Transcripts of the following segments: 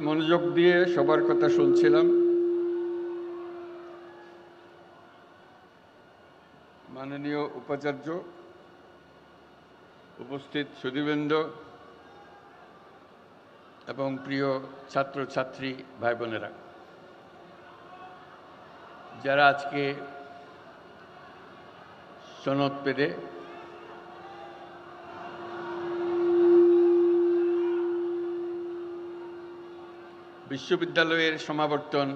মনোযোগ দিয়ে সবার কথা শুনছিলাম। মাননীয় উপাচার্য, উপস্থিত সুধীবৃন্দ এবং প্রিয় ছাত্রছাত্রী ভাই বোনেরা, যারা আজকে সনদ পেতে বিশ্ববিদ্যালয়ের সমাবর্তন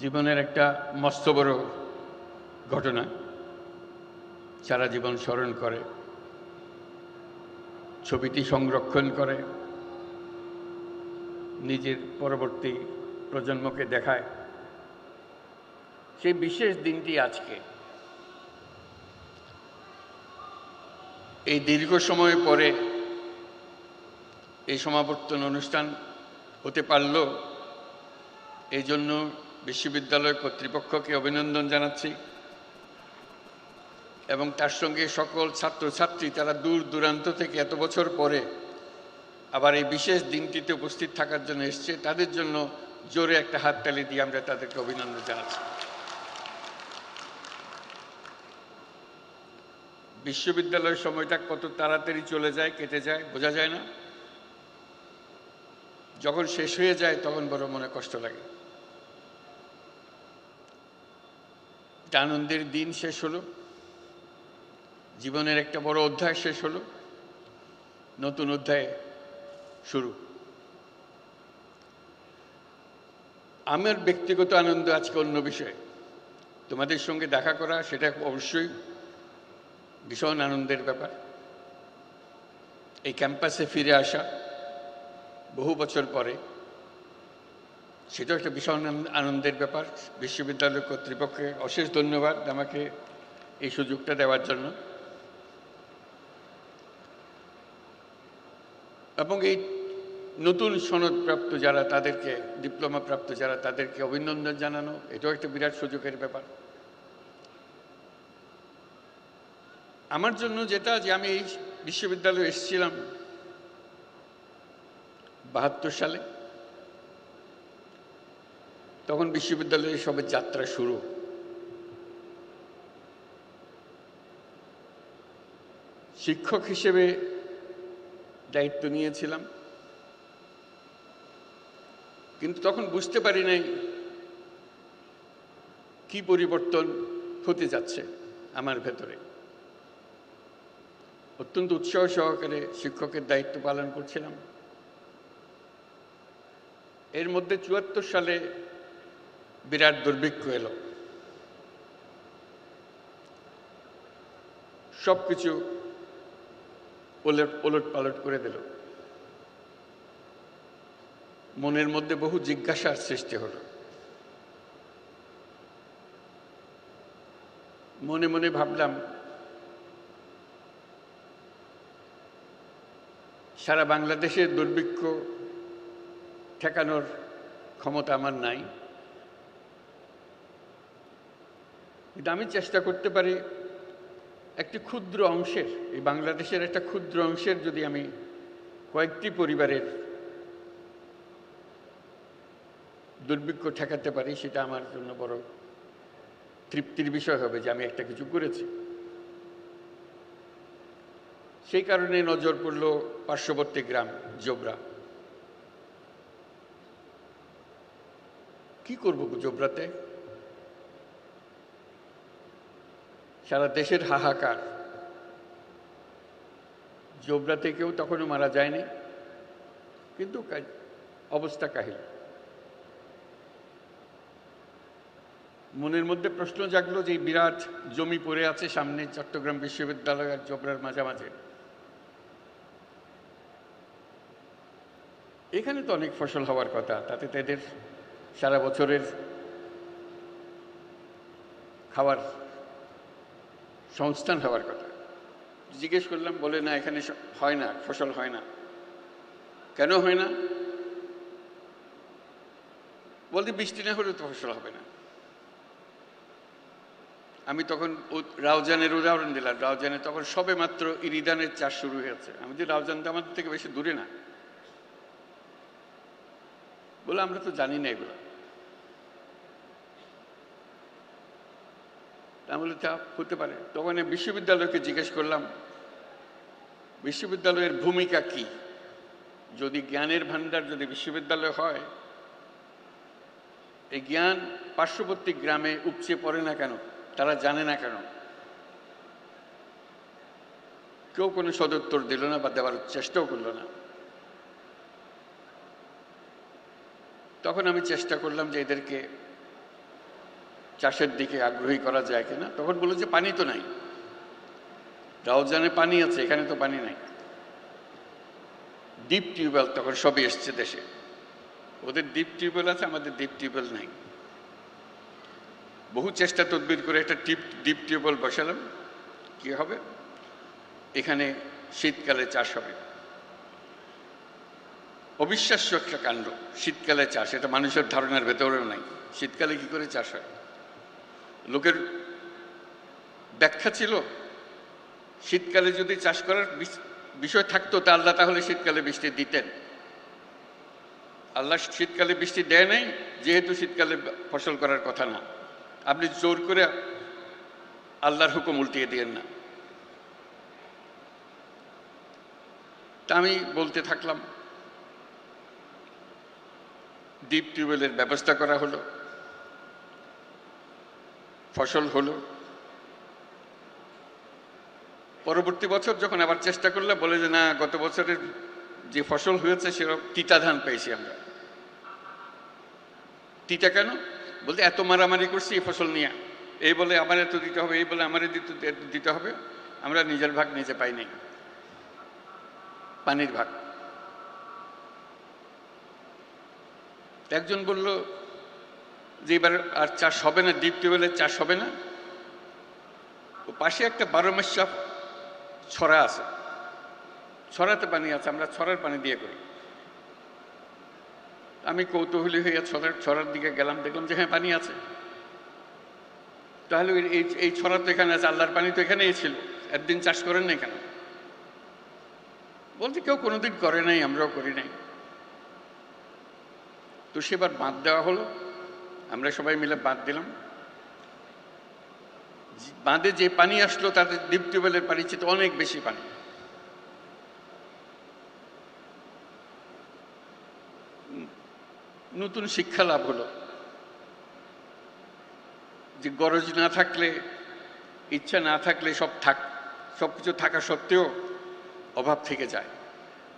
জীবনের একটা মস্ত বড় ঘটনা, সারা জীবন স্মরণ করে, ছবিটি সংরক্ষণ করে, নিজের পরবর্তী প্রজন্মকে দেখায়। সেই বিশেষ দিনটি আজকে। এই দীর্ঘ সময় পরে এই সমাবর্তন অনুষ্ঠান হতে পারল, এই জন্য বিশ্ববিদ্যালয় কর্তৃপক্ষকে অভিনন্দন জানাচ্ছি এবং তার সঙ্গে সকল ছাত্রছাত্রী, তারা দূর দূরান্ত থেকে এত বছর পরে আবার এই বিশেষ দিনটিতে উপস্থিত থাকার জন্য এসছে, তাদের জন্য জোরে একটা হাততালি দিয়ে আমরা তাদেরকে অভিনন্দন জানাচ্ছি। বিশ্ববিদ্যালয়ের সময়টা কত তাড়াতাড়ি চলে যায়, কেটে যায়, বোঝা যায় না। যখন শেষ হয়ে যায় তখন বড় মনে কষ্ট লাগে। একটা আনন্দের দিন শেষ হলো, জীবনের একটা বড় অধ্যায় শেষ হলো, নতুন অধ্যায় শুরু। আমার ব্যক্তিগত আনন্দ আজকে অন্য বিষয়। তোমাদের সঙ্গে দেখা করা সেটা অবশ্যই ভীষণ আনন্দের ব্যাপার। এই ক্যাম্পাসে ফিরে আসা বহু বছর পরে, সেটাও একটা ভীষণ আনন্দের ব্যাপার। বিশ্ববিদ্যালয় কর্তৃপক্ষকে অশেষ ধন্যবাদ আমাকে এই সুযোগটা দেওয়ার জন্য। এবং এই নতুন সনদপ্রাপ্ত যারা, তাদেরকে ডিপ্লোমা প্রাপ্ত যারা, তাদেরকে অভিনন্দন জানানো, এটাও একটা বিরাট সুযোগের ব্যাপার। আমার জন্য যেটা, যে আমি এই বিশ্ববিদ্যালয়ে এসেছিলাম 72 সালে, তখন বিশ্ববিদ্যালয়ে সবে যাত্রা শুরু। শিক্ষক হিসেবে দায়িত্ব নিয়েছিলাম, কিন্তু তখন বুঝতে পারি নাই কি পরিবর্তন হতে যাচ্ছে আমার ভেতরে। অত্যন্ত উৎসাহ সহকারে শিক্ষকের দায়িত্ব পালন করছিলাম। এর মধ্যে 74 সালে বিরাট দুর্ভিক্ষ এলো, সবকিছু ওলট পালট করে দিল। মনের মধ্যে বহু জিজ্ঞাসার সৃষ্টি হলো। মনে মনে ভাবলাম, সারা বাংলাদেশের দুর্ভিক্ষ ঠেকানোর ক্ষমতা আমার নাই, কিন্তু আমি চেষ্টা করতে পারি একটি ক্ষুদ্র অংশের, এই বাংলাদেশের একটা ক্ষুদ্র অংশের যদি আমি কয়েকটি পরিবারের দুর্ভিক্ষ ঠেকাতে পারি, সেটা আমার জন্য বড় তৃপ্তির বিষয় হবে যে আমি একটা কিছু করেছি। সেই কারণে নজর পড়ল পার্শ্ববর্তী গ্রাম জোবরা। কি করব জোবরাতে? সারা দেশের হাহাকার, জোবরাতে কেউ তখনও মারা যায়নি, কিন্তু অবস্থা কাহিল। মনের মধ্যে প্রশ্ন জাগলো যে বিরাট জমি পড়ে আছে সামনে, চট্টগ্রাম বিশ্ববিদ্যালয় আর জোবরার মাঝামাঝি। এখানে তো অনেক ফসল হওয়ার কথা, তাতে তাদের সারা বছরের খাওয়ার সংস্থান হওয়ার কথা। জিজ্ঞেস করলাম, বলে না, এখানে হয় না, ফসল হয় না। কেন হয় না? বলতে বৃষ্টি না হলে তো ফসল হবে না। আমি তখন রাউজানের উদাহরণ দিলাম। রাউজানে তখন সবে মাত্র ইরিদানের চাষ শুরু হয়েছে। আমি যে রাউজান তো আমাদের থেকে বেশি দূরে না। বলে আমরা তো জানি না এগুলো। তাহলে তা হতে পারে। তখন বিশ্ববিদ্যালয়কে জিজ্ঞেস করলাম বিশ্ববিদ্যালয়ের ভূমিকা কি? যদি জ্ঞানের ভান্ডার যদি বিশ্ববিদ্যালয় হয়, এই জ্ঞান পার্শ্ববর্তী গ্রামে উপচে পড়ে না কেন? তারা জানে না কেন? কেউ কোনো সদুত্তর দিল না বা দেওয়ার চেষ্টাও করলো না। তখন আমি চেষ্টা করলাম যে এদেরকে চাষের দিকে আগ্রহী করা যায় কিনা। তখন বলল যে পানি তো নাই। রাউজানে পানি আছে, এখানে তো পানি নাই। ডিপ টিউবওয়েল তখন সবই এসছে দেশে। ওদের ডিপ টিউবওয়েল আছে, আমাদের ডিপ টিউবওয়েল নাই। বহু চেষ্টা তদবির করে একটা ডিপ টিউবওয়েল বসালাম। কি হবে? এখানে শীতকালে চাষ হবে। অবিশ্বাস্য একটা কাণ্ড, শীতকালে চাষ। এটা মানুষের ধারণার ভেতরেও নাই। শীতকালে কি করে চাষ হয়? লোকের ব্যাখ্যা ছিল শীতকালে যদি চাষ করার বিষয় থাকতো তা আল্লাহ তাহলে শীতকালে বৃষ্টি দিতেন। আল্লাহ শীতকালে বৃষ্টি দেয় নাই, যেহেতু শীতকালে ফসল করার কথা না। আপনি জোর করে আল্লাহর হুকুম উল্টিয়ে দিয়েন না। তা আমি বলতে থাকলাম। ডিপ টিউবওয়েলের ব্যবস্থা করা হলো, ফসল হলো। পরবর্তী বছর যখন আবার চেষ্টা করলে বলে যে না, গত বছরের যে ফসল হয়েছে সেরকম তিতা ধান পেয়েছি আমরা। তিতা কেন? বলতে এত মারামারি করছি এই ফসল নিয়ে, এই বলে আমার এত দিতে হবে, এই বলে আমার দিতে হবে। আমরা নিজের ভাগ নিজে পাই নাই, পানির ভাগ। একজন বলল যে এবার আর চাষ হবে না, ডিপ টিউবওয়েলের চাষ হবে না। ও পাশে একটা 12 মাসা ছড়া আছে, ছড়াতে পানি আছে, আমরা ছড়ার পানি দিয়ে করি। আমি কৌতূহলী হইয়া ছড়ার দিকে গেলাম, দেখলাম যে হ্যাঁ পানি আছে। তাহলে এই ছড়া তো এখানে আছে, আল্লাহর পানি তো এখানেই ছিল, একদিন চাষ করেন না কেন? বলতে কেউ কোনোদিন করে নাই, আমরাও করি নাই। তো সেবার বাঁধ দেওয়া হলো, আমরা সবাই মিলে বাঁধ দিলাম। বাঁধে যে পানি আসলো তাতে ডিপ টিউবওয়েলের পানি চেয়ে অনেক বেশি পানি। নতুন শিক্ষা লাভ হলো যে গরজ না থাকলে, ইচ্ছা না থাকলে সবকিছু থাকা সত্ত্বেও অভাব থেকে যায়।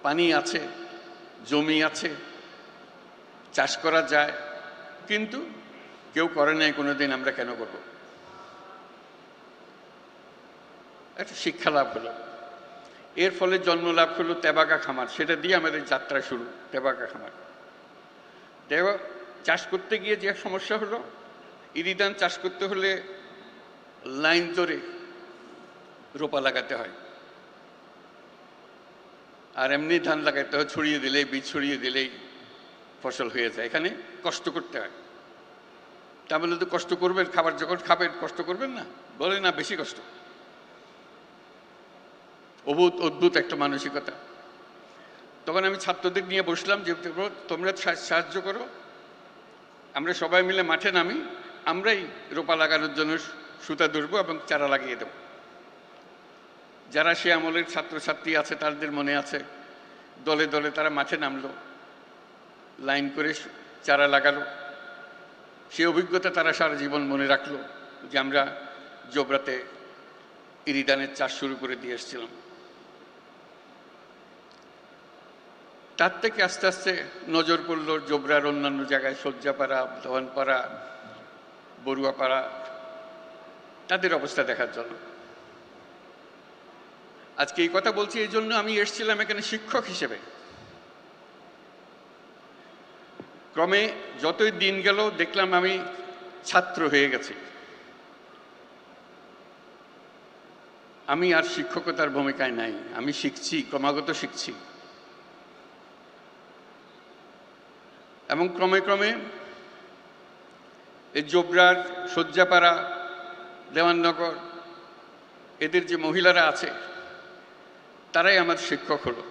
পানি আছে, জমি আছে, চাষ করা যায়, কিন্তু কেউ করে নাই কোনোদিন, আমরা কেন করব? একটা শিক্ষা লাভ হলো। এর ফলে জন্ম লাভ হলো তেবাগা খামার। সেটা দিয়ে আমাদের যাত্রা শুরু, তেবাগা খামার। চাষ করতে গিয়ে যে সমস্যা হলো, ইরিধান চাষ করতে হলে লাইন ধরে রোপা লাগাতে হয়, আর এমনি ধান লাগাতে হয় ছড়িয়ে দিলেই, বীজ ছড়িয়ে দিলেই ফসল হয়ে যায়। এখানে কষ্ট করতে হয়। তা বলে তো কষ্ট করবেন, খাবার যখন খাবেন কষ্ট করবেন না? বলে না, বেশি কষ্ট। অদ্ভুত একটা মানসিকতা। তখন আমি ছাত্রদের নিয়ে বসলাম যে তোমরা সাহায্য করো, আমরা সবাই মিলে মাঠে নামি, আমরাই রোপা লাগানোর জন্য সুতা ধরবো এবং চারা লাগিয়ে দেব। যারা সে আমলের ছাত্রছাত্রী আছে তাদের মনে আছে, দলে দলে তারা মাঠে নামলো, লাইন করে চারা লাগালো। সে অভিজ্ঞতা তারা সারা জীবন মনে রাখলো যে আমরা জোবরাতে ইরিধানের চাষ শুরু করে দিয়ে এসেছিলাম। তার থেকে আস্তে আস্তে নজর পড়লো জোবরার অন্যান্য জায়গায়, সজ্জাপাড়া, ধওয়ানপাড়া, বড়ুয়াপাড়া, তাদের অবস্থা দেখার জন্য। আজকে এই কথা বলছি এই জন্য, আমি এসেছিলাম এখানে শিক্ষক হিসেবে। ক্রমে যতই দিন গেল দেখলাম আমি ছাত্র হয়ে গেছি। আমি আর শিক্ষকতার ভূমিকায় নাই, আমি শিখছি, ক্রমাগত শিখছি। এবং ক্রমে ক্রমে এই জোবরার, সজ্জাপাড়া, দেওয়াননগর, এদের যে মহিলারা আছে তারাই আমার শিক্ষক হলো।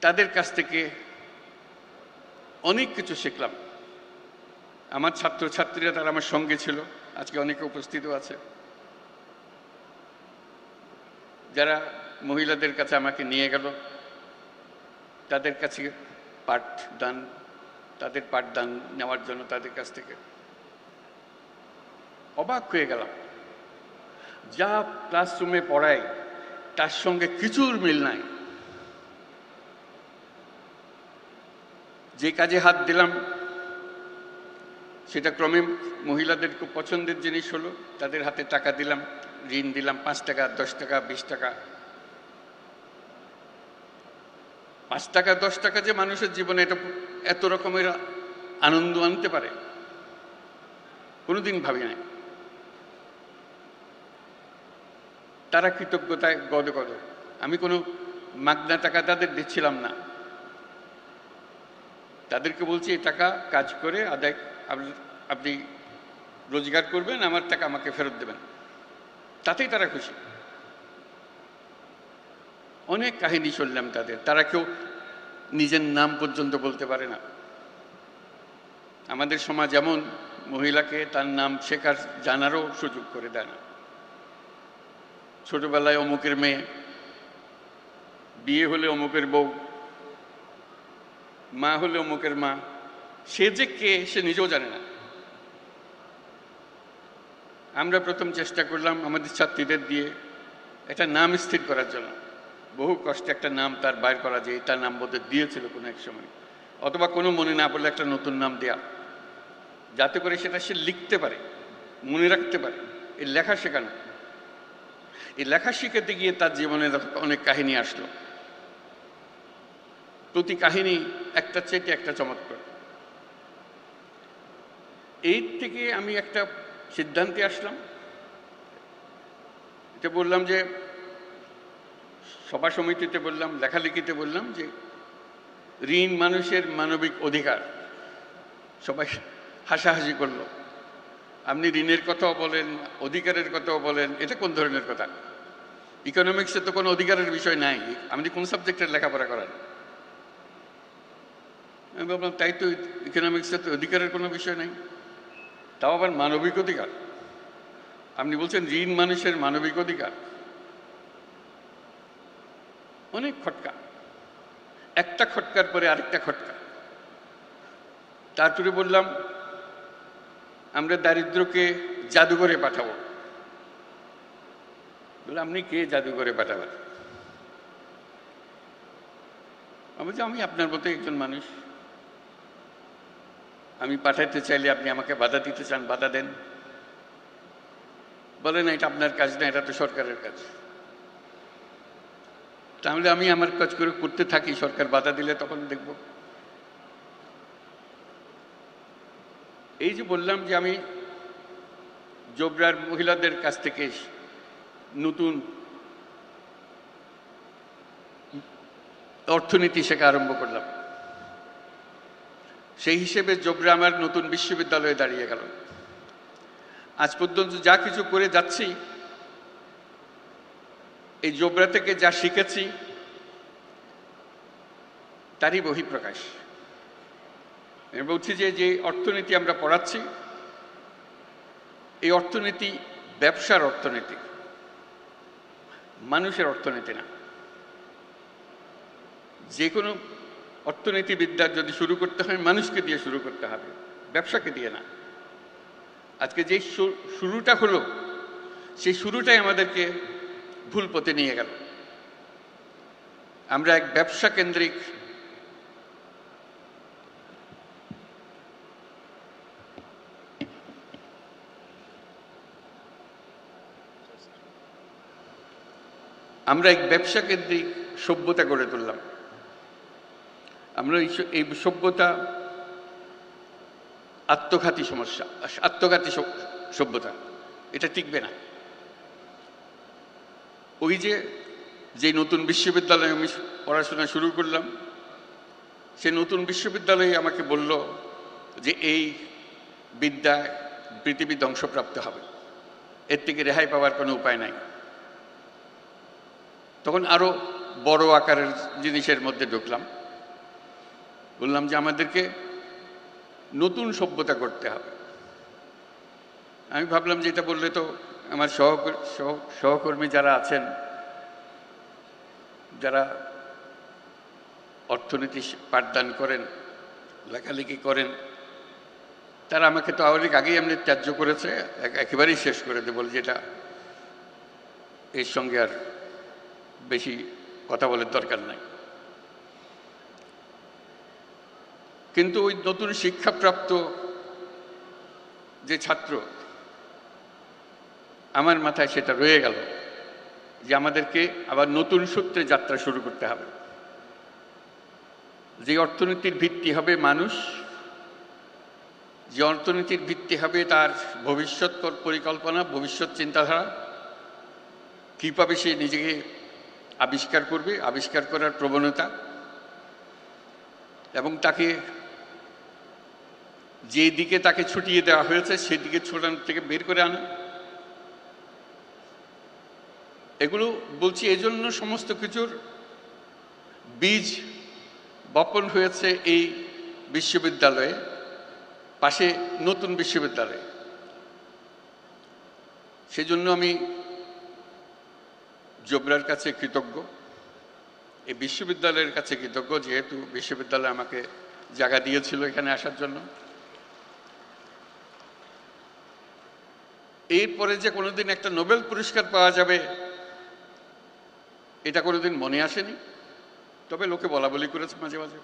তাদের কাছ থেকে অনেক কিছু শিখলাম। আমার ছাত্রছাত্রীরা তারা আমার সঙ্গে ছিল, আজকে অনেকে উপস্থিত আছে, যারা মহিলাদের কাছে আমাকে নিয়ে গেল, তাদের কাছে পাঠদান নেওয়ার জন্য তাদের কাছ থেকে অবাক হয়ে গেলাম। যা ক্লাসরুমে পড়ায় তার সঙ্গে কিছুর মিল নাই। যে কাজে হাত দিলাম সেটা ক্রমে মহিলাদের খুব পছন্দের জিনিস হলো। তাদের হাতে টাকা দিলাম, ঋণ দিলাম, 5 টাকা, 10 টাকা, 20 টাকা। 5 টাকা 10 টাকা যে মানুষের জীবনে এটা এত রকমের আনন্দ আনতে পারে কোনোদিন ভাবি নাই। তারা কৃতজ্ঞতায় গদগদ। আমি কোনো মাগনা টাকা তাদের দিচ্ছিলাম না, তাদেরকে বলছি এই টাকা কাজ করে আদায় আপনি রোজগার করবেন, আমার টাকা আমাকে ফেরত দেবেন, তাতেই তারা খুশি। অনেক কাহিনী শুনলাম তাদের। তারা কেউ নিজের নাম পর্যন্ত বলতে পারে না। আমাদের সমাজ এমন, মহিলাকে তার নাম শেখার জানারও সুযোগ করে দেয় না। ছোটবেলায় অমুকের মেয়ে, বিয়ে হলে অমুকের বউ, মা হলে অমুকের মা, সে যে কে সে নিজেও জানে না। আমরা প্রথম চেষ্টা করলাম আমাদের ছাত্রীদের দিয়ে একটা নাম স্থির করার জন্য। বহু কষ্টে একটা নাম তার বাইর করা, যে তার নাম বলতে দিয়েছিল কোনো এক সময়, অথবা কোনো মনে না পড়লে একটা নতুন নাম দেয়া, যাতে করে সেটা সে লিখতে পারে, মনে রাখতে পারে। এই লেখা শেখানো, এই লেখা শিখাতে গিয়ে তার জীবনে অনেক কাহিনী আসলো। প্রতি কাহিনী একটা চেটে একটা চমৎকার। এই থেকে আমি একটা সিদ্ধান্তে আসলাম। এটা বললাম যে সভা সমিতিতে বললাম, লেখালেখিতে বললাম যে ঋণ মানুষের মানবিক অধিকার। সবাই হাসাহাসি করলো। আপনি ঋণের কথাও বলেন, অধিকারের কথাও বলেন, এটা কোন ধরনের কথা? ইকোনমিক্সে তো কোনো অধিকারের বিষয় নাই, আপনি কোন সাবজেক্টের লেখাপড়া করেন? আমি ভাবলাম তাই তো, ইকোনমিক্সে তো অধিকারের কোনো বিষয় নাই, তাও আবার মানবিক অধিকার। আপনি বলছেন ঋণ মানুষের মানবিক অধিকার। অনেক খটকা, একটা খটকার পরে আরেকটা খটকা। তারপরে বললাম আমরা দারিদ্রকে জাদুঘরে পাঠাবো। বলে আপনি কে জাদুঘরে পাঠাবেন? আমি বলছি আমি আপনার মতো একজন মানুষ, আমি পাঠাতে চাইলে আপনি আমাকে বাধা দিতে চান, বাধা দেন। বলে না এটা আপনার কাজ না, এটা তো সরকারের কাজ। তাহলে আমি আমার কাজ করে করতে থাকি, সরকার বাধা দিলে তখন দেখব। এই যে বললাম যে আমি জোবরার মহিলাদের কাছ থেকে নতুন অর্থনীতি শেখা আরম্ভ করলাম, সেই হিসেবে জোবরা আমার নতুন বিশ্ববিদ্যালয়ে দাঁড়িয়ে গেল। আজ পর্যন্ত যা কিছু করে যাচ্ছি, এই জোবরা থেকে যা শিখেছি তারই বহিঃপ্রকাশ। আমি বলছি যে যে অর্থনীতি আমরা পড়াচ্ছি, এই অর্থনীতি ব্যবসার অর্থনীতি, মানুষের অর্থনীতি না। যে কোনো অর্থনীতিবিদ্যার যদি শুরু করতে হয় মানুষকে দিয়ে শুরু করতে হবে, ব্যবসাকে দিয়ে না। আজকে যে শুরুটা হলো, সেই শুরুটাই আমাদেরকে ভুল পথে নিয়ে গেল। আমরা এক ব্যবসা কেন্দ্রিক সভ্যতা গড়ে তুললাম। আমরা এই সভ্যতা আত্মঘাতী সভ্যতা, এটা টিকবে না। ওই যে নতুন বিশ্ববিদ্যালয়ে আমি পড়াশোনা শুরু করলাম, সে নতুন বিশ্ববিদ্যালয়ে আমাকে বলল যে এই বিদ্যায় পৃথিবী ধ্বংসপ্রাপ্ত হবে, এর থেকে রেহাই পাওয়ার কোনো উপায় নাই। তখন আরো বড় আকারের জিনিসের মধ্যে ঢুকলাম, বললাম যে আমাদেরকে নতুন সভ্যতা করতে হবে। আমি ভাবলাম যে এটা বললে তো আমার সহকর্মী যারা আছেন, যারা অর্থনীতি পাঠদান করেন, লেখালেখি করেন, তারা আমাকে তো অনেক আগেই এমনি ত্যায্য করেছে, একেবারেই শেষ করে দেব, বলে যেটা এর সঙ্গে আর বেশি কথা বলার দরকার নাই। কিন্তু ওই নতুন শিক্ষাপ্রাপ্ত যে ছাত্র, আমার মাথায় সেটা রয়ে গেল যে আমাদেরকে আবার নতুন সূত্রে যাত্রা শুরু করতে হবে। যে অর্থনীতির ভিত্তি হবে মানুষ, যে অর্থনীতির ভিত্তি হবে তার ভবিষ্যৎ পরিকল্পনা, ভবিষ্যৎ চিন্তাধারা, কীভাবে সে নিজেকে আবিষ্কার করবে, আবিষ্কার করার প্রবণতা, এবং তাকে যে দিকে তাকে ছুটিয়ে দেওয়া হয়েছে সেদিকে ছোটানো থেকে বের করে আনা। এগুলো বলছি এজন্য সমস্ত কিছুর বীজ বপন হয়েছে এই বিশ্ববিদ্যালয়ে, পাশে নতুন বিশ্ববিদ্যালয়ে। সেজন্য আমি জোবরার কাছে কৃতজ্ঞ, এই বিশ্ববিদ্যালয়ের কাছে কৃতজ্ঞ, যেহেতু বিশ্ববিদ্যালয় আমাকে জায়গা দিয়েছিল এখানে আসার জন্য। এরপরে যে কোনোদিন একটা নোবেল পুরস্কার পাওয়া যাবে এটা কোনোদিন মনে আসেনি, তবে লোকে বলা বলি করেছে মাঝে মাঝে।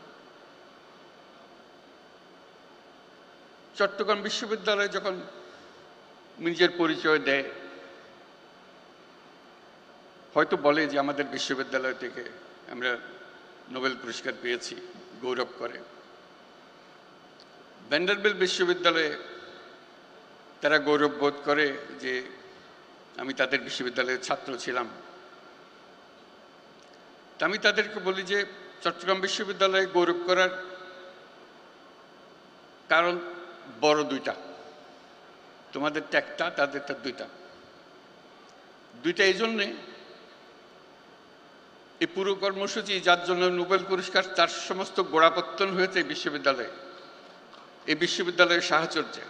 চট্টগ্রাম বিশ্ববিদ্যালয় যখন নিজের পরিচয় দেয়, হয়তো বলে যে আমাদের বিশ্ববিদ্যালয় থেকে আমরা নোবেল পুরস্কার পেয়েছি, গৌরব করে। ভ্যান্ডারবিল্ট বিশ্ববিদ্যালয়ে তারা গৌরব বোধ করে যে আমি তাদের বিশ্ববিদ্যালয়ের ছাত্র ছিলাম। তা আমি তাদেরকে বলি যে চট্টগ্রাম বিশ্ববিদ্যালয়ে গৌরব করার কারণ বড় দুইটা, তোমাদেরটা একটা, তাদেরটা দুইটা। এই জন্যে এই পুরো কর্মসূচি যার জন্য নোবেল পুরস্কার, তার সমস্ত গোড়াপত্তন হয়েছে এই বিশ্ববিদ্যালয়ে, এই বিশ্ববিদ্যালয়ের সাহচর্যে।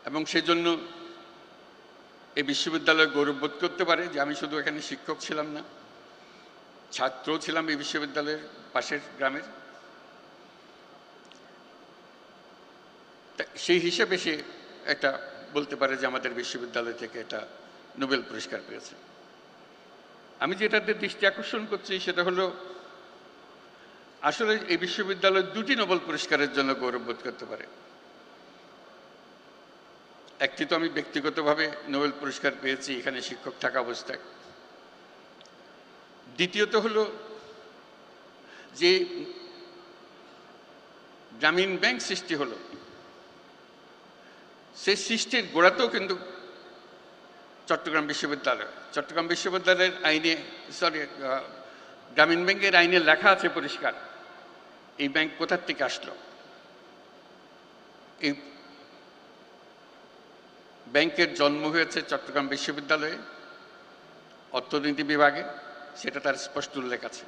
এবং সেজন্য এই বিশ্ববিদ্যালয় গৌরববোধ করতে পারে যে আমি শুধু এখানে শিক্ষক ছিলাম না, ছাত্রও ছিলাম এই বিশ্ববিদ্যালয়ের পাশের গ্রামের। সেই হিসেবে সে একটা বলতে পারে যে আমাদের বিশ্ববিদ্যালয় থেকে এটা নোবেল পুরস্কার পেয়েছে। আমি যেটাতে দৃষ্টি আকর্ষণ করছি সেটা হলো আসলে এই বিশ্ববিদ্যালয় দুটি নোবেল পুরস্কারের জন্য গৌরববোধ করতে পারে। একটি তো আমি ব্যক্তিগতভাবে নোবেল পুরস্কার পেয়েছি এখানে শিক্ষক থাকা অবস্থায়। দ্বিতীয়ত হলো যে গ্রামীণ ব্যাংক সৃষ্টি হলো, সেই সৃষ্টির গোড়াতেও কিন্তু চট্টগ্রাম বিশ্ববিদ্যালয়ের আইনে, গ্রামীণ ব্যাংকের আইনে লেখা আছে পরিষ্কার এই ব্যাংক কোথার থেকে আসলো। এই ব্যাংকের জন্ম হয়েছে চট্টগ্রাম বিশ্ববিদ্যালয়ে অর্থনীতি বিভাগে, সেটা তার স্পষ্ট উল্লেখ আছে।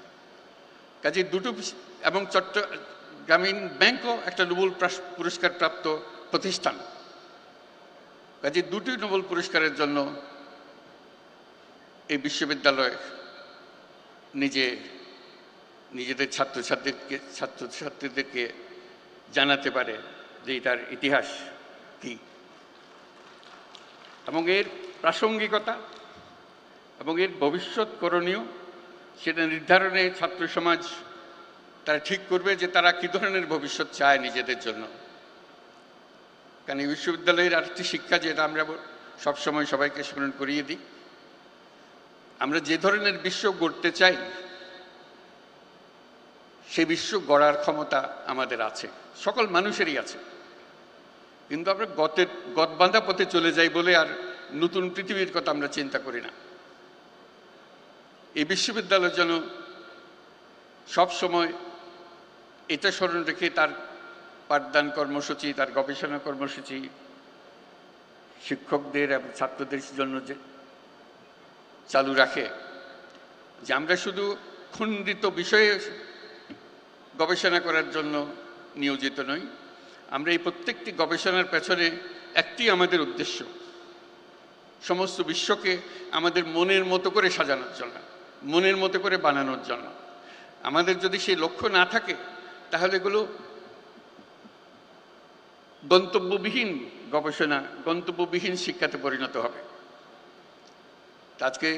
কাজে দুটো, এবং গ্রামীণ ব্যাংকও একটা নোবেল পুরস্কার প্রাপ্ত প্রতিষ্ঠান। কাজে দুটি নোবেল পুরস্কারের জন্য এই বিশ্ববিদ্যালয় নিজেদের ছাত্রছাত্রীদেরকে জানাতে পারে যে এটার ইতিহাস কি, এবং এর প্রাসঙ্গিকতা এবং এর ভবিষ্যৎ করণীয় সেটা নির্ধারণে ছাত্র সমাজ তারা ঠিক করবে যে তারা কী ধরনের ভবিষ্যৎ চায় নিজেদের জন্য। কারণ এই বিশ্ববিদ্যালয়ের আরেকটি শিক্ষা, যেটা আমরা সবসময় সবাইকে স্মরণ করিয়ে দিই, আমরা যে ধরনের বিশ্ব গড়তে চাই সেই বিশ্ব গড়ার ক্ষমতা আমাদের আছে, সকল মানুষেরই আছে। কিন্তু আমরা গতবাঁধা পথে চলে যাই বলে আর নতুন পৃথিবীর কথা আমরা চিন্তা করি না। এই বিশ্ববিদ্যালয় যেন সব সময় এটা স্মরণ রেখে তার পাঠদান কর্মসূচি, তার গবেষণা কর্মসূচি শিক্ষকদের এবং ছাত্রদের জন্য যে চালু রাখে, যে আমরা শুধু খণ্ডিত বিষয়ে গবেষণা করার জন্য নিয়োজিত নই, আমরা এই প্রত্যেকটি গবেষণার পেছনে একটি আমাদের উদ্দেশ্য, সমস্ত বিশ্বকে আমাদের মনের মতো করে সাজানোর জন্য, মনের মতো করে বানানোর জন্য। আমাদের যদি সেই লক্ষ্য না থাকে তাহলে এগুলো গন্তব্যবিহীন গবেষণা, গন্তব্যবিহীন শিক্ষাতে পরিণত হবে। আজকে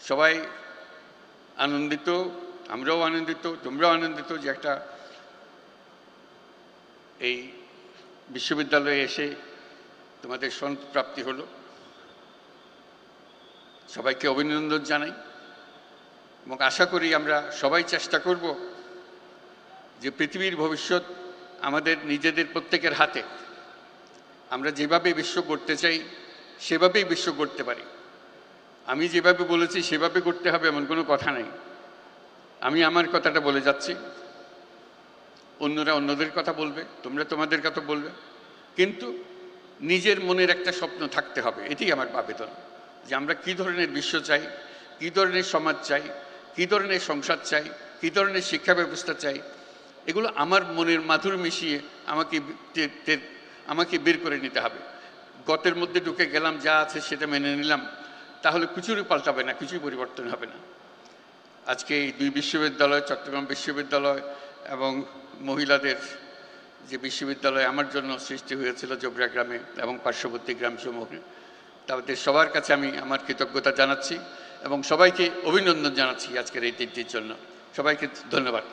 সবাই আনন্দিত, আমরাও আনন্দিত, তোমরাও আনন্দিত যে একটা এই বিশ্ববিদ্যালয়ে এসে তোমাদের সনদপ্রাপ্তি হলো। সবাইকে অভিনন্দন জানাই এবং আশা করি আমরা সবাই চেষ্টা করব যে পৃথিবীর ভবিষ্যৎ আমাদের নিজেদের প্রত্যেকের হাতে। আমরা যেভাবে বিশ্ব গড়তে চাই সেভাবেই বিশ্ব গড়তে পারি। আমি যেভাবে বলেছি সেভাবে করতে হবে এমন কোনো কথা নেই। আমি আমার কথাটা বলে যাচ্ছি, অন্যরা অন্যদের কথা বলবে, তোমরা তোমাদের কথা বলবে, কিন্তু নিজের মনের একটা স্বপ্ন থাকতে হবে। এটাই আমার আবেদন, যে আমরা কী ধরনের বিশ্ব চাই, কী ধরনের সমাজ চাই, কী ধরনের সংসার চাই, কী ধরনের শিক্ষা ব্যবস্থা চাই, এগুলো আমার মনের মাধুর মিশিয়ে আমাকে বের করে নিতে হবে। গতের মধ্যে ঢুকে গেলাম, যা আছে সেটা মেনে নিলাম, তাহলে কিছুই পাল্টাবে না, কিছুই পরিবর্তন হবে না। আজকে এই দুই বিশ্ববিদ্যালয়, চট্টগ্রাম বিশ্ববিদ্যালয় এবং মহিলাদের যে বিশ্ববিদ্যালয় আমার জন্য সৃষ্টি হয়েছিল জোবরা গ্রামে এবং পার্শ্ববর্তী গ্রামসমূহে, তাদের সবার কাছে আমি আমার কৃতজ্ঞতা জানাচ্ছি এবং সবাইকে অভিনন্দন জানাচ্ছি আজকের এই দিনটির জন্য। সবাইকে ধন্যবাদ।